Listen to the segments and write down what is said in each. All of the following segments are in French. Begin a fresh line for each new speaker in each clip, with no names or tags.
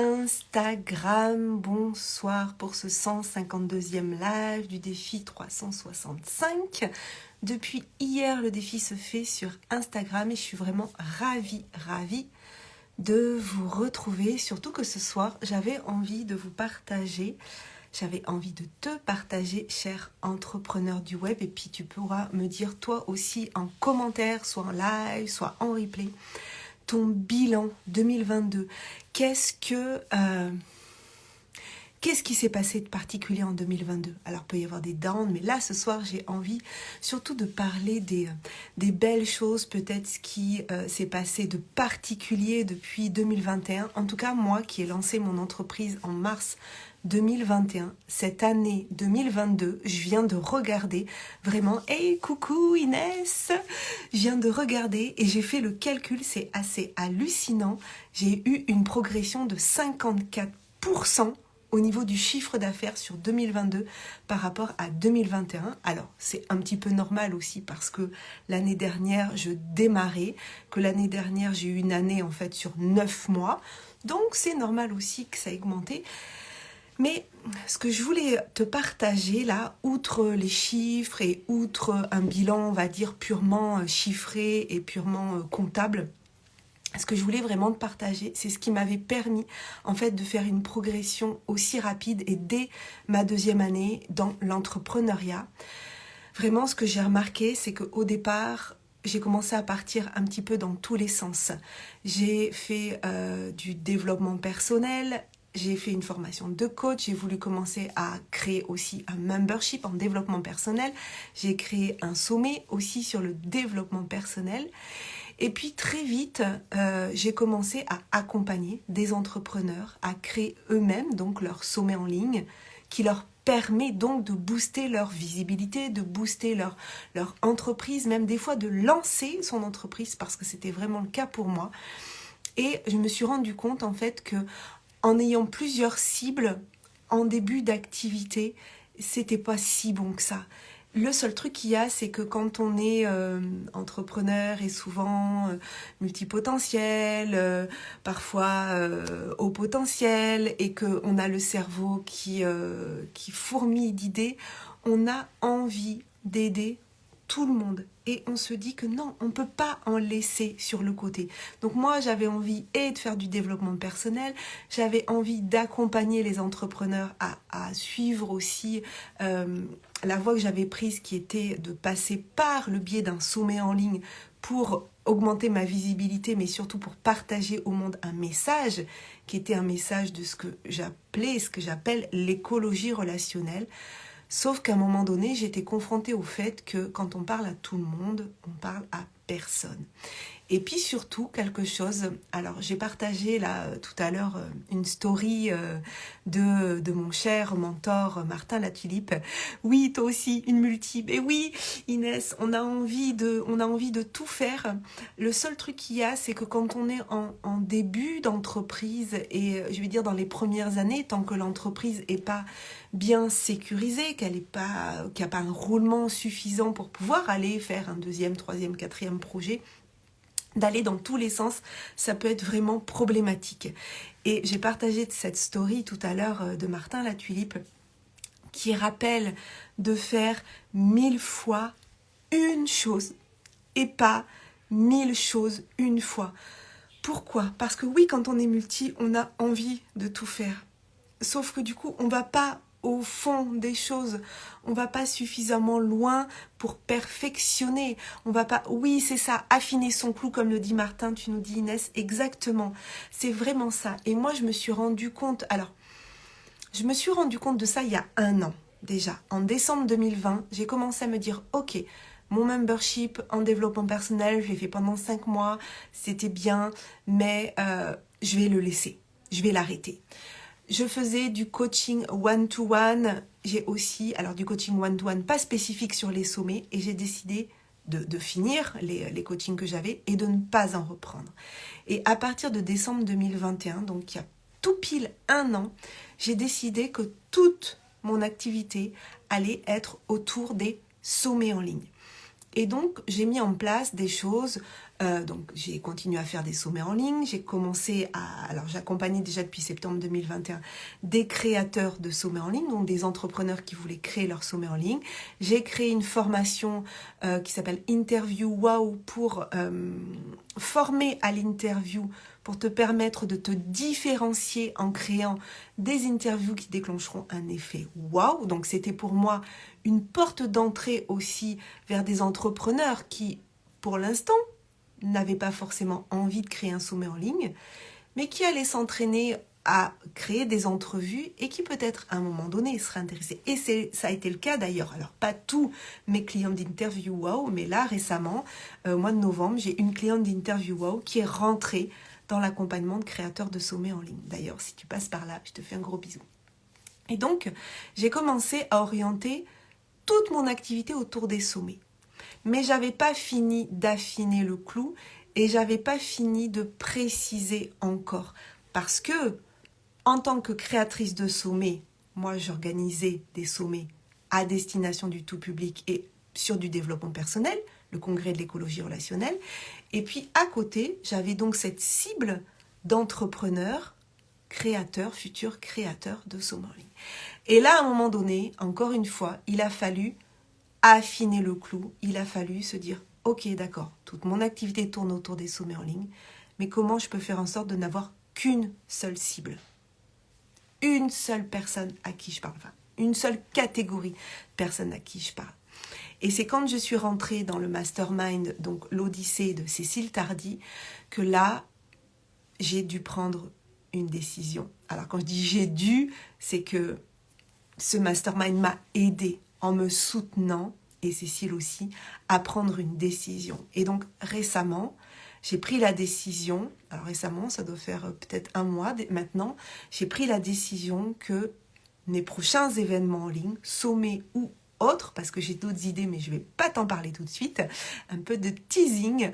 Instagram, bonsoir pour ce 152e live du défi 365. Depuis hier, le défi se fait sur Instagram et je suis vraiment ravie de vous retrouver. Surtout que ce soir, j'avais envie de vous partager, j'avais envie de te partager, cher entrepreneur du web. Et puis tu pourras me dire toi aussi en commentaire, soit en live, soit en replay, ton bilan 2022. Qu'est-ce qui s'est passé de particulier en 2022? Alors, il peut y avoir des downs, mais là, ce soir, j'ai envie surtout de parler des belles choses, peut-être ce qui s'est passé de particulier depuis 2021. En tout cas, moi qui ai lancé mon entreprise en mars 2021, cette année 2022, je viens de regarder vraiment, hey, coucou Inès, je viens de regarder et j'ai fait le calcul, c'est assez hallucinant. J'ai eu une progression de 54% au niveau du chiffre d'affaires sur 2022 par rapport à 2021. Alors, c'est un petit peu normal aussi parce que l'année dernière, je démarrais, que l'année dernière, j'ai eu une année en fait sur 9 mois. Donc, c'est normal aussi que ça ait augmenté. Mais ce que je voulais te partager là, outre les chiffres et outre un bilan, on va dire, purement chiffré et purement comptable, ce que je voulais vraiment te partager, c'est ce qui m'avait permis en fait de faire une progression aussi rapide et dès ma 2e année dans l'entrepreneuriat. Vraiment, ce que j'ai remarqué, c'est qu'au départ, j'ai commencé à partir un petit peu dans tous les sens. J'ai fait du développement personnel, j'ai fait une formation de coach, j'ai voulu commencer à créer aussi un membership en développement personnel, j'ai créé un sommet aussi sur le développement personnel. Et puis très vite, j'ai commencé à accompagner des entrepreneurs à créer eux-mêmes donc leur sommet en ligne qui leur permet donc de booster leur visibilité, de booster leur entreprise, même des fois de lancer son entreprise parce que c'était vraiment le cas pour moi. Et je me suis rendu compte en fait que en ayant plusieurs cibles en début d'activité, c'était pas si bon que ça. Le seul truc qu'il y a, c'est que quand on est entrepreneur et souvent multipotentiel, parfois haut potentiel, et qu'on a le cerveau qui fourmille d'idées, on a envie d'aider tout le monde. Et on se dit que non, on ne peut pas en laisser sur le côté. Donc moi, j'avais envie de faire du développement personnel, j'avais envie d'accompagner les entrepreneurs à suivre aussi la voie que j'avais prise qui était de passer par le biais d'un sommet en ligne pour augmenter ma visibilité, mais surtout pour partager au monde un message qui était un message de ce que j'appelle l'écologie relationnelle. Sauf qu'à un moment donné, j'étais confrontée au fait que quand on parle à tout le monde, on parle à personne. Et puis surtout, quelque chose, alors j'ai partagé là tout à l'heure une story de mon cher mentor Martin Latulipe. Oui, toi aussi, une multiple. Et oui, Inès, on a envie de tout faire. Le seul truc qu'il y a, c'est que quand on est en début d'entreprise, et je vais dire dans les premières années, tant que l'entreprise n'est pas bien sécurisée, qu'il n'y a pas un roulement suffisant pour pouvoir aller faire un 2e, 3e, 4e projet, d'aller dans tous les sens, ça peut être vraiment problématique. Et j'ai partagé cette story tout à l'heure de Martin Latulipe qui rappelle de faire 1000 fois une chose et pas 1000 choses une fois. Pourquoi ? Parce que oui, quand on est multi, on a envie de tout faire. Sauf que du coup, on ne va pas au fond des choses, on va pas suffisamment loin pour perfectionner, on va pas, oui c'est ça, affiner son clou comme le dit Martin, tu nous dis Inès, exactement, c'est vraiment ça. Et moi je me suis rendu compte de ça il y a 1 an déjà, en décembre 2020, j'ai commencé à me dire ok, mon membership en développement personnel, je l'ai fait pendant 5 mois, c'était bien, mais je vais le laisser, je vais l'arrêter. Je faisais du coaching one-to-one, j'ai aussi, alors du coaching one-to-one pas spécifique sur les sommets, et j'ai décidé de finir les coachings que j'avais et de ne pas en reprendre. Et à partir de décembre 2021, donc il y a tout pile 1 an, j'ai décidé que toute mon activité allait être autour des sommets en ligne. Et donc, j'ai mis en place des choses Donc j'ai continué à faire des sommets en ligne, j'ai commencé à... Alors j'accompagnais déjà depuis septembre 2021 des créateurs de sommets en ligne, donc des entrepreneurs qui voulaient créer leur sommet en ligne. J'ai créé une formation qui s'appelle Interview Wow pour former à l'interview, pour te permettre de te différencier en créant des interviews qui déclencheront un effet wow. Donc c'était pour moi une porte d'entrée aussi vers des entrepreneurs qui, pour l'instant, n'avaient pas forcément envie de créer un sommet en ligne, mais qui allaient s'entraîner à créer des entrevues et qui peut-être à un moment donné seraient intéressés. Et ça a été le cas d'ailleurs. Alors pas tous mes clients d'Interview Wow, mais là récemment, au mois de novembre, j'ai une cliente d'Interview Wow qui est rentrée dans l'accompagnement de créateurs de sommets en ligne. D'ailleurs, si tu passes par là, je te fais un gros bisou. Et donc, j'ai commencé à orienter toute mon activité autour des sommets. Mais j'avais pas fini d'affiner le clou et j'avais pas fini de préciser encore. Parce que, en tant que créatrice de sommets, moi j'organisais des sommets à destination du tout public et sur du développement personnel, le congrès de l'écologie relationnelle. Et puis à côté, j'avais donc cette cible d'entrepreneurs, créateurs, futurs créateurs de sommets en ligne. Et là, à un moment donné, encore une fois, il a fallu affiner le clou, il a fallu se dire « Ok, d'accord, toute mon activité tourne autour des sommets en ligne, mais comment je peux faire en sorte de n'avoir qu'une seule cible, une seule personne à qui je parle, enfin, une seule catégorie de personnes à qui je parle. » Et c'est quand je suis rentrée dans le mastermind, donc l'Odyssée de Cécile Tardy, que là, j'ai dû prendre une décision. Alors quand je dis j'ai dû, c'est que ce mastermind m'a aidée en me soutenant, et Cécile aussi, à prendre une décision. Et donc récemment, j'ai pris la décision, alors récemment, ça doit faire peut-être un mois maintenant, j'ai pris la décision que mes prochains événements en ligne, sommets ou autres, parce que j'ai d'autres idées, mais je ne vais pas t'en parler tout de suite, un peu de teasing,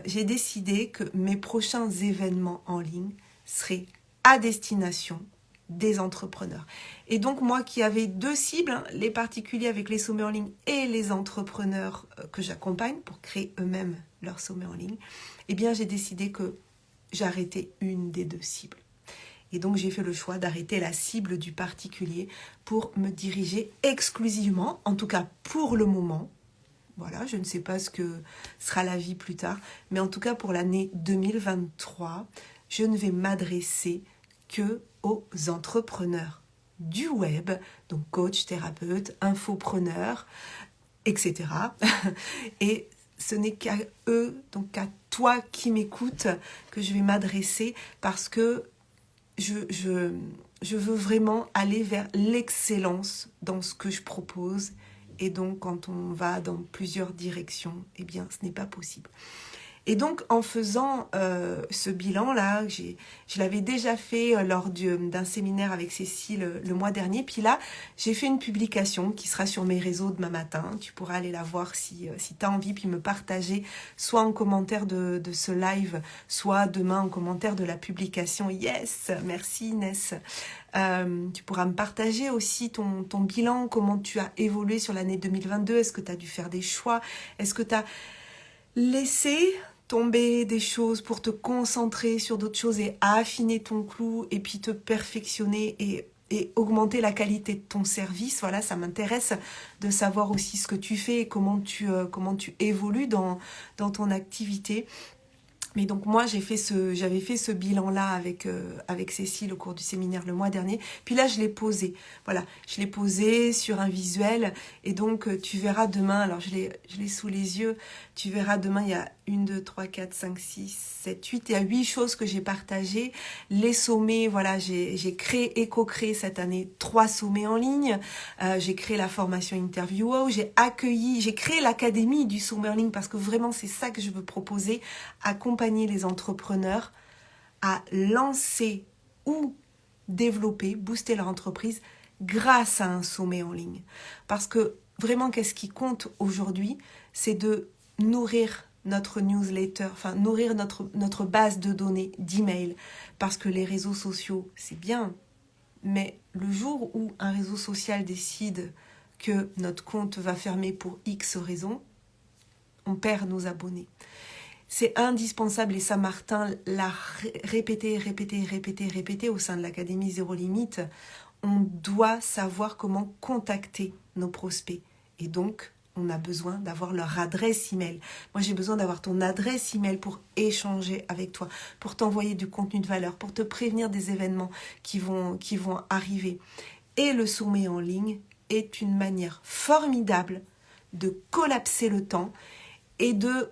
j'ai décidé que mes prochains événements en ligne seraient à destination des entrepreneurs. Et donc moi qui avais deux cibles, les particuliers avec les sommets en ligne et les entrepreneurs que j'accompagne pour créer eux-mêmes leurs sommets en ligne, eh bien j'ai décidé que j'arrêtais une des deux cibles. Et donc j'ai fait le choix d'arrêter la cible du particulier pour me diriger exclusivement, en tout cas pour le moment, voilà, je ne sais pas ce que sera la vie plus tard, mais en tout cas pour l'année 2023, je ne vais m'adresser que aux entrepreneurs du web, donc coach, thérapeute, infopreneur, etc. Et ce n'est qu'à eux, donc à toi qui m'écoutes, que je vais m'adresser parce que je veux vraiment aller vers l'excellence dans ce que je propose. Et donc, quand on va dans plusieurs directions, eh bien, ce n'est pas possible. Et donc, en faisant ce bilan-là, je l'avais déjà fait lors d'un séminaire avec Cécile le mois dernier. Puis là, j'ai fait une publication qui sera sur mes réseaux demain matin. Tu pourras aller la voir si tu as envie, puis me partager, soit en commentaire de ce live, soit demain en commentaire de la publication. Yes, merci Inès. Tu pourras me partager aussi ton bilan, comment tu as évolué sur l'année 2022. Est-ce que tu as dû faire des choix? Est-ce que tu as laissé tomber des choses pour te concentrer sur d'autres choses et affiner ton clou et puis te perfectionner et augmenter la qualité de ton service? Voilà, ça m'intéresse de savoir aussi ce que tu fais et comment tu évolues dans ton activité. Mais donc moi j'avais fait ce bilan-là avec Cécile au cours du séminaire le mois dernier. Puis là je l'ai posé. Voilà, je l'ai posé sur un visuel. Et donc tu verras demain, alors je l'ai sous les yeux, tu verras demain il y a 1, 2, 3, 4, 5, 6, 7, 8. Il y a 8 choses que j'ai partagées. Les sommets, voilà, j'ai créé et co-créé cette année 3 sommets en ligne. J'ai créé la formation Interview Wow. J'ai créé l'académie du sommet en ligne parce que vraiment c'est ça que je veux proposer, accompagner les entrepreneurs à lancer ou développer, booster leur entreprise grâce à un sommet en ligne. Parce que vraiment, qu'est-ce qui compte aujourd'hui, c'est de nourrir notre newsletter, enfin nourrir notre base de données d'email. Parce que les réseaux sociaux, c'est bien, mais le jour où un réseau social décide que notre compte va fermer pour X raisons, on perd nos abonnés. C'est indispensable et ça, Martin l'a répété au sein de l'Académie Zéro Limite. On doit savoir comment contacter nos prospects. Et donc, on a besoin d'avoir leur adresse email. Moi, j'ai besoin d'avoir ton adresse email pour échanger avec toi, pour t'envoyer du contenu de valeur, pour te prévenir des événements qui vont arriver. Et le sommet en ligne est une manière formidable de collapser le temps et de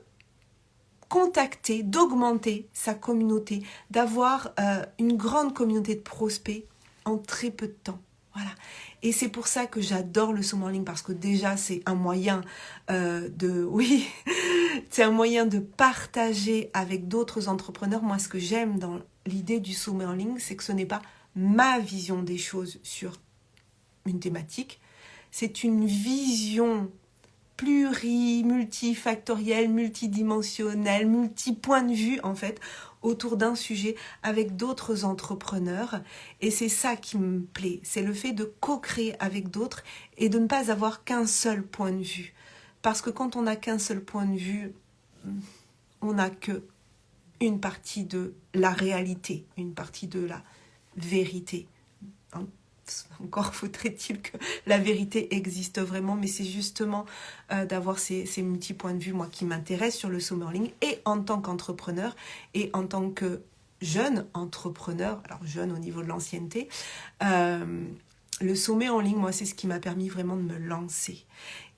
contacter, d'augmenter sa communauté, d'avoir une grande communauté de prospects en très peu de temps. Voilà. Et c'est pour ça que j'adore le sommet en ligne, parce que déjà c'est un moyen c'est un moyen de partager avec d'autres entrepreneurs. Moi, ce que j'aime dans l'idée du sommet en ligne, c'est que ce n'est pas ma vision des choses sur une thématique, c'est une vision multifactorielle, multidimensionnelle, multi-point de vue en fait, autour d'un sujet avec d'autres entrepreneurs. Et c'est ça qui me plaît, c'est le fait de co-créer avec d'autres et de ne pas avoir qu'un seul point de vue. Parce que quand on n'a qu'un seul point de vue, on n'a que une partie de la réalité, une partie de la vérité. Encore faudrait-il que la vérité existe vraiment, mais c'est justement d'avoir ces multi-points de vue, moi, qui m'intéressent sur le sommet en ligne, et en tant qu'entrepreneur, et en tant que jeune entrepreneur, alors jeune au niveau de l'ancienneté, le sommet en ligne, moi, c'est ce qui m'a permis vraiment de me lancer.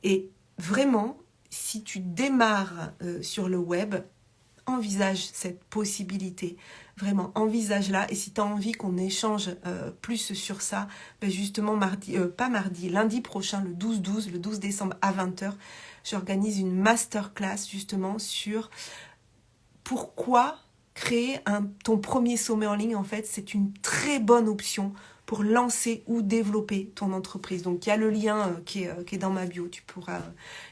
Et vraiment, si tu démarres sur le web, envisage cette possibilité, vraiment envisage-la. Et si tu as envie qu'on échange plus sur ça, ben justement lundi prochain, le 12 décembre à 20h, j'organise une masterclass justement sur pourquoi créer ton premier sommet en ligne. En fait, c'est une très bonne option pour lancer ou développer ton entreprise. Donc, il y a le lien qui est dans ma bio. Tu pourras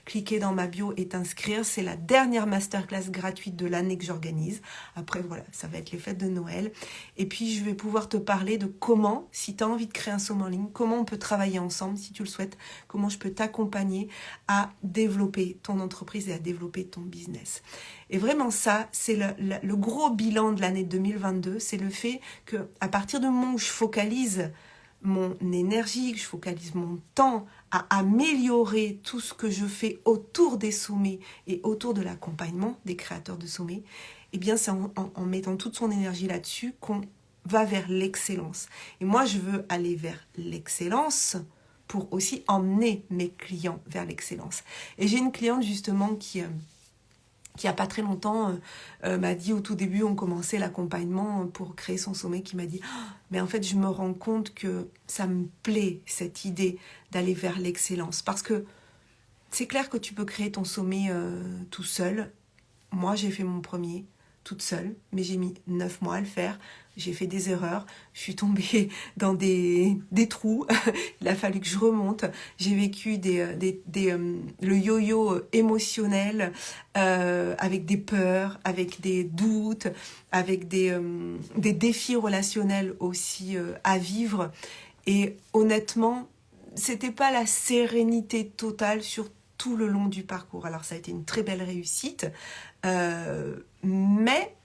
cliquer dans ma bio et t'inscrire. C'est la dernière masterclass gratuite de l'année que j'organise. Après, voilà, ça va être les fêtes de Noël. Et puis, je vais pouvoir te parler de comment, si tu as envie de créer un sommet en ligne, comment on peut travailler ensemble, si tu le souhaites, comment je peux t'accompagner à développer ton entreprise et à développer ton business. Et vraiment ça, c'est le gros bilan de l'année 2022, c'est le fait que à partir du moment où je focalise mon énergie, que je focalise mon temps à améliorer tout ce que je fais autour des sommets et autour de l'accompagnement des créateurs de sommets, eh bien c'est en mettant toute son énergie là-dessus qu'on va vers l'excellence. Et moi, je veux aller vers l'excellence pour aussi emmener mes clients vers l'excellence. Et j'ai une cliente justement qui a pas très longtemps m'a dit, au tout début, on commençait l'accompagnement pour créer son sommet, qui m'a dit mais en fait, je me rends compte que ça me plaît, cette idée d'aller vers l'excellence. Parce que c'est clair que tu peux créer ton sommet tout seul. Moi, j'ai fait mon premier toute seule, mais j'ai mis 9 mois à le faire. J'ai fait des erreurs, je suis tombée dans des trous, il a fallu que je remonte. J'ai vécu le yo-yo émotionnel, avec des peurs, avec des doutes, avec des défis relationnels aussi à vivre. Et honnêtement, c'était pas la sérénité totale sur tout le long du parcours. Alors ça a été une très belle réussite, mais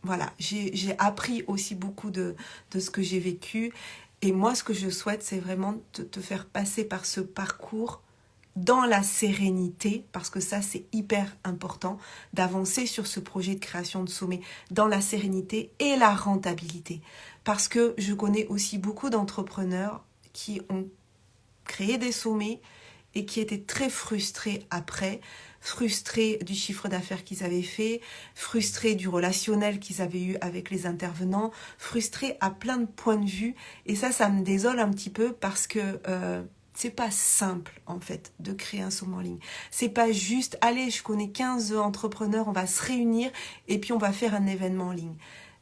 voilà, j'ai appris aussi beaucoup de ce que j'ai vécu. Et moi, ce que je souhaite, c'est vraiment te faire passer par ce parcours dans la sérénité, parce que ça, c'est hyper important, d'avancer sur ce projet de création de sommet dans la sérénité et la rentabilité. Parce que je connais aussi beaucoup d'entrepreneurs qui ont créé des sommets et qui étaient très frustrés après, frustrés du chiffre d'affaires qu'ils avaient fait, frustrés du relationnel qu'ils avaient eu avec les intervenants, frustrés à plein de points de vue. Et ça me désole un petit peu, parce que c'est pas simple en fait de créer un sommet en ligne. C'est pas juste, allez, je connais 15 entrepreneurs, on va se réunir et puis on va faire un événement en ligne.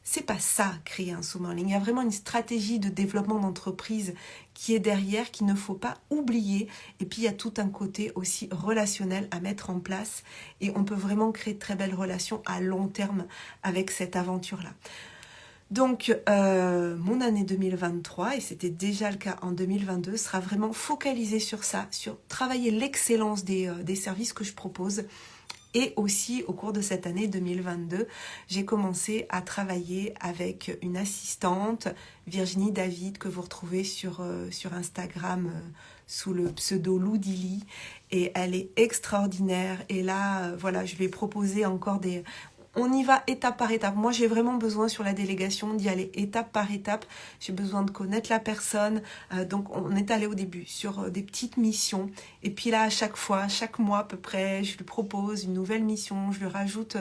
C'est pas ça, créer un sommet en ligne. Il y a vraiment une stratégie de développement d'entreprise qui est derrière, qu'il ne faut pas oublier. Et puis, il y a tout un côté aussi relationnel à mettre en place. Et on peut vraiment créer de très belles relations à long terme avec cette aventure-là. Donc, mon année 2023, et c'était déjà le cas en 2022, sera vraiment focalisée sur ça, sur travailler l'excellence des services que je propose, Et aussi, au cours de cette année 2022, j'ai commencé à travailler avec une assistante, Virginie David, que vous retrouvez sur Instagram sous le pseudo Lou Dili. Et elle est extraordinaire. Et là, voilà, je vais proposer encore des... On y va étape par étape. Moi, j'ai vraiment besoin sur la délégation d'y aller étape par étape. J'ai besoin de connaître la personne. Donc, on est allé au début sur des petites missions. Et puis là, à chaque fois, chaque mois à peu près, je lui propose une nouvelle mission. Je lui rajoute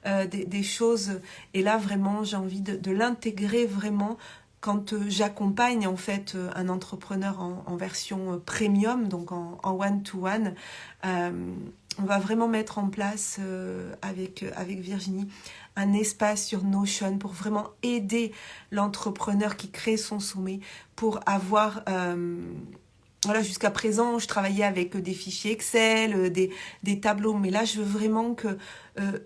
des choses. Et là, vraiment, j'ai envie de l'intégrer vraiment quand j'accompagne en fait un entrepreneur en version premium, donc en one-to-one. On va vraiment mettre en place avec Virginie un espace sur Notion pour vraiment aider l'entrepreneur qui crée son sommet pour avoir... voilà, jusqu'à présent, je travaillais avec des fichiers Excel, des tableaux, mais là, je veux vraiment que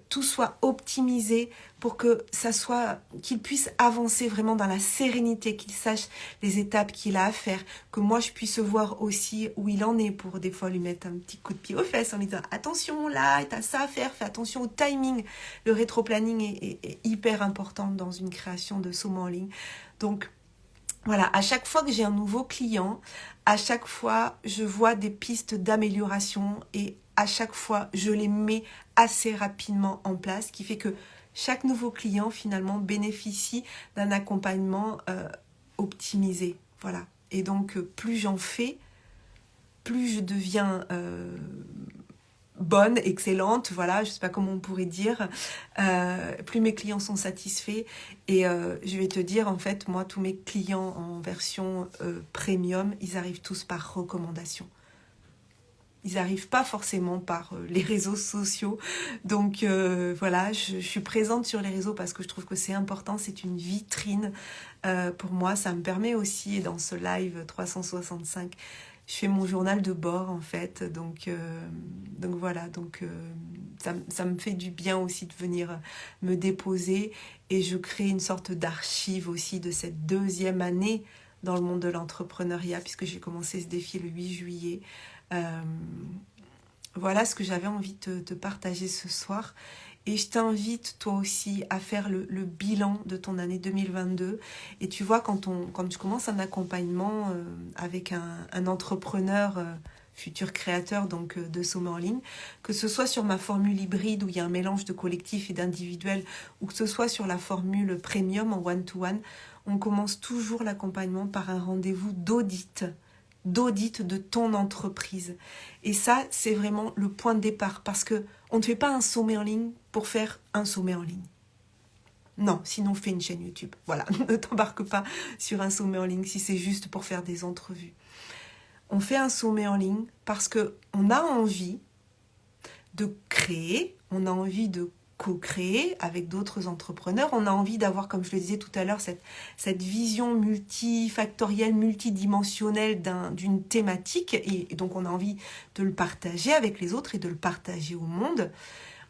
tout soit optimisé pour que ça soit, qu'il puisse avancer vraiment dans la sérénité, qu'il sache les étapes qu'il a à faire, que moi, je puisse voir aussi où il en est pour des fois lui mettre un petit coup de pied aux fesses en lui disant attention là, t'as ça à faire, fais attention au timing. Le rétro-planning est hyper important dans une création de sommet en ligne. Donc, voilà, à chaque fois que j'ai un nouveau client, à chaque fois, je vois des pistes d'amélioration et à chaque fois, je les mets assez rapidement en place, ce qui fait que chaque nouveau client, finalement, bénéficie d'un accompagnement optimisé. Voilà. Et donc, plus j'en fais, plus je deviens... bonne, excellente, voilà, je sais pas comment on pourrait dire, plus mes clients sont satisfaits et je vais te dire en fait, moi tous mes clients en version premium, ils arrivent tous par recommandation. Ils n'arrivent pas forcément par les réseaux sociaux. Donc voilà, je suis présente sur les réseaux parce que je trouve que c'est important, c'est une vitrine pour moi. Ça me permet aussi, dans ce live 365, je fais mon journal de bord en fait. Donc voilà, ça me fait du bien aussi de venir me déposer. Et je crée une sorte d'archive aussi de cette deuxième année dans le monde de l'entrepreneuriat, puisque j'ai commencé ce défi le 8 juillet. Voilà ce que j'avais envie de te partager ce soir. Et je t'invite toi aussi à faire le bilan de ton année 2022. Et tu vois, quand tu commences un accompagnement avec un entrepreneur, futur créateur donc de sommet en ligne, que ce soit sur ma formule hybride où il y a un mélange de collectif et d'individuel, ou que ce soit sur la formule premium en one-to-one, on commence toujours l'accompagnement par un rendez-vous d'audit de ton entreprise. Et ça, c'est vraiment le point de départ, parce que on ne fait pas un sommet en ligne pour faire un sommet en ligne. Non, sinon fais une chaîne YouTube. Voilà, ne t'embarque pas sur un sommet en ligne si c'est juste pour faire des entrevues. On fait un sommet en ligne parce que on a envie de créer, on a envie de co-créer avec d'autres entrepreneurs. On a envie d'avoir, comme je le disais tout à l'heure, cette vision multifactorielle, multidimensionnelle d'une thématique. Et donc, on a envie de le partager avec les autres et de le partager au monde.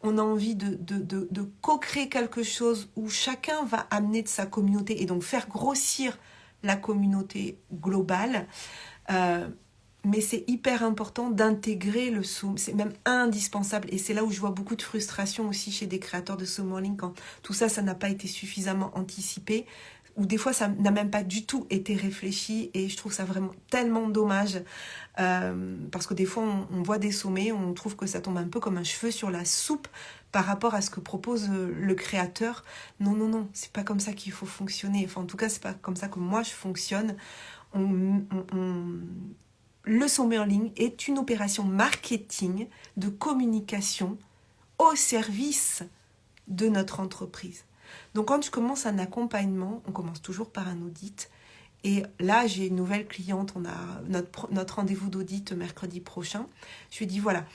On a envie de co-créer quelque chose où chacun va amener de sa communauté et donc faire grossir la communauté globale. Mais c'est hyper important d'intégrer le Zoom, c'est même indispensable. Et c'est là où je vois beaucoup de frustration aussi chez des créateurs de Zoom en ligne, quand tout ça, ça n'a pas été suffisamment anticipé, ou des fois, ça n'a même pas du tout été réfléchi. Et je trouve ça vraiment tellement dommage, parce que des fois, on voit des sommets, on trouve que ça tombe un peu comme un cheveu sur la soupe par rapport à ce que propose le créateur. Non, c'est pas comme ça qu'il faut fonctionner. Enfin, en tout cas, c'est pas comme ça que moi, je fonctionne. Le sommet en ligne est une opération marketing de communication au service de notre entreprise. Donc quand je commence un accompagnement, on commence toujours par un audit. Et là, j'ai une nouvelle cliente, on a notre rendez-vous d'audit mercredi prochain. Je lui dis voilà,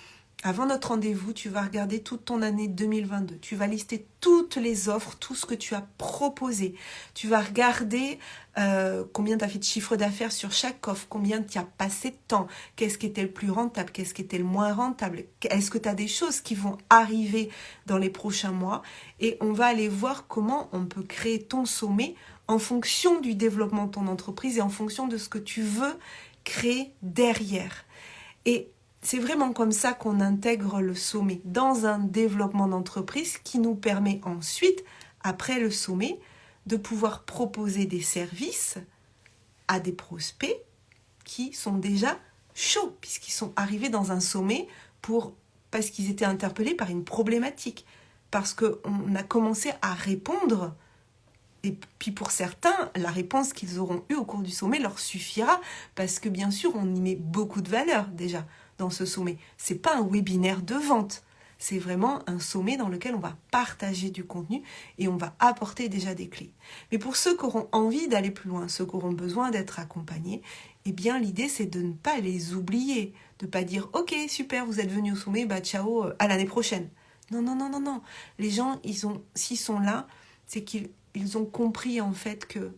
avant notre rendez-vous, tu vas regarder toute ton année 2022. Tu vas lister toutes les offres, tout ce que tu as proposé. Tu vas regarder combien tu as fait de chiffre d'affaires sur chaque offre, combien tu as passé de temps, qu'est-ce qui était le plus rentable, qu'est-ce qui était le moins rentable. Est-ce que tu as des choses qui vont arriver dans les prochains mois? Et on va aller voir comment on peut créer ton sommet en fonction du développement de ton entreprise et en fonction de ce que tu veux créer derrière. Et c'est vraiment comme ça qu'on intègre le sommet dans un développement d'entreprise qui nous permet ensuite, après le sommet, de pouvoir proposer des services à des prospects qui sont déjà chauds, puisqu'ils sont arrivés dans un sommet parce qu'ils étaient interpellés par une problématique, parce qu'on a commencé à répondre. Et puis pour certains, la réponse qu'ils auront eue au cours du sommet leur suffira, parce que bien sûr, on y met beaucoup de valeur déjà dans ce sommet. C'est pas un webinaire de vente, c'est vraiment un sommet dans lequel on va partager du contenu et on va apporter déjà des clés. Mais pour ceux qui auront envie d'aller plus loin, ceux qui auront besoin d'être accompagnés, eh bien l'idée c'est de ne pas les oublier, de ne pas dire « Ok, super, vous êtes venus au sommet, bah ciao, à l'année prochaine ». Non, non, non, non, non. Les gens, s'ils sont là, c'est qu'ils ont compris en fait que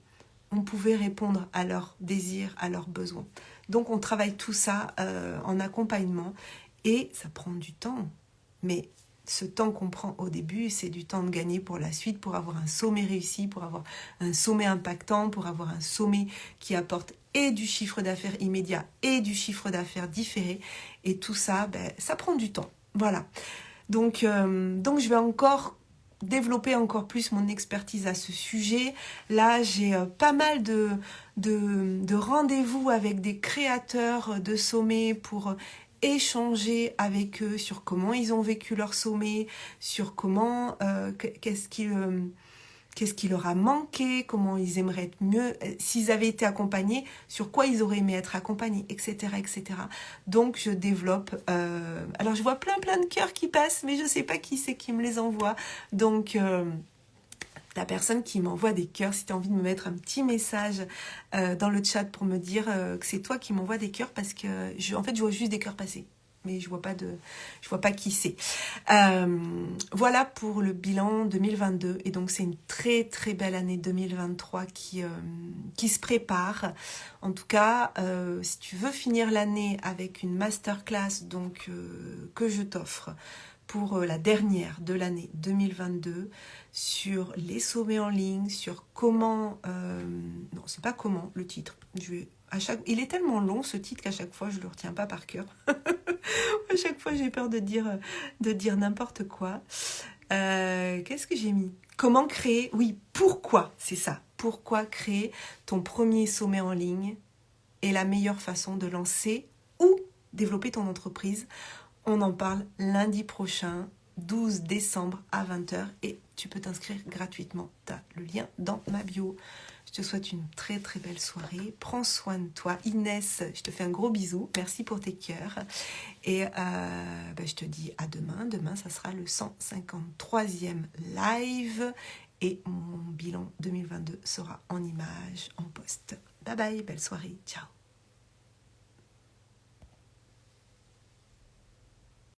on pouvait répondre à leurs désirs, à leurs besoins. Donc on travaille tout ça en accompagnement et ça prend du temps. Mais ce temps qu'on prend au début, c'est du temps de gagner pour la suite, pour avoir un sommet réussi, pour avoir un sommet impactant, pour avoir un sommet qui apporte et du chiffre d'affaires immédiat et du chiffre d'affaires différé. Et tout ça, ça prend du temps. Voilà. Donc je vais encore développer encore plus mon expertise à ce sujet. Là, j'ai pas mal de rendez-vous avec des créateurs de sommets pour échanger avec eux sur comment ils ont vécu leur sommet, sur comment, qu'est-ce qui leur a manqué, comment ils aimeraient être mieux, s'ils avaient été accompagnés, sur quoi ils auraient aimé être accompagnés, etc. etc. Donc je développe, alors je vois plein de cœurs qui passent, mais je ne sais pas qui c'est qui me les envoie, donc la personne qui m'envoie des cœurs, si tu as envie de me mettre un petit message dans le chat pour me dire que c'est toi qui m'envoie des cœurs, parce que en fait je vois juste des cœurs passer. Mais je vois pas qui c'est. Voilà pour le bilan 2022. Et donc c'est une très très belle année 2023 qui se prépare. En tout cas, si tu veux finir l'année avec une masterclass donc que je t'offre pour la dernière de l'année 2022 sur les sommets en ligne, sur comment... non, c'est pas comment le titre. Il est tellement long ce titre qu'à chaque fois je le retiens pas par cœur. À chaque fois j'ai peur de dire n'importe quoi. Qu'est-ce que j'ai mis? Comment créer? Oui, pourquoi? C'est ça. Pourquoi créer ton premier sommet en ligne est la meilleure façon de lancer ou développer ton entreprise. On en parle lundi prochain, 12 décembre à 20h et tu peux t'inscrire gratuitement. Tu as le lien dans ma bio. Je te souhaite une très très belle soirée. Prends soin de toi. Inès, je te fais un gros bisou. Merci pour tes cœurs. Et je te dis à demain. Demain, ça sera le 153e live. Et mon bilan 2022 sera en images, en post. Bye bye, belle soirée. Ciao.